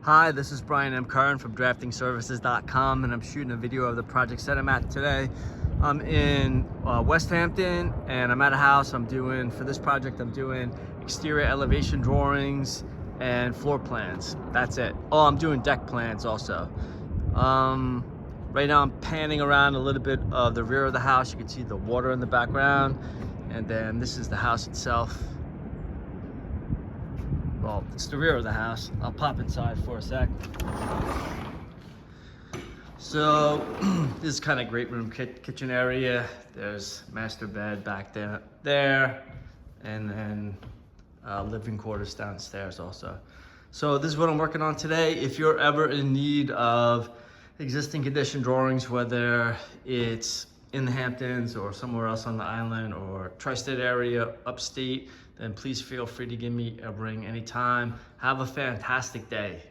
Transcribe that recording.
Hi, this is Brian M. Curran from draftingservices.com, and I'm shooting a video of the project site I'm at today. I'm in Westhampton, and I'm at a house. For this project, I'm doing exterior elevation drawings and floor plans. That's it. Oh, I'm doing deck plans also. Right now I'm panning around a little bit of the rear of the house. You can see the water in the background, and then this is the house itself. Well, it's the rear of the house. I'll pop inside for a sec. So this is kind of great room kitchen area. There's master bed back there, and then living quarters downstairs also. So this is what I'm working on today. If you're ever in need of existing condition drawings, whether it's in the Hamptons or somewhere else on the island or tri-state area, upstate, then please feel free to give me a ring anytime. Have a fantastic day.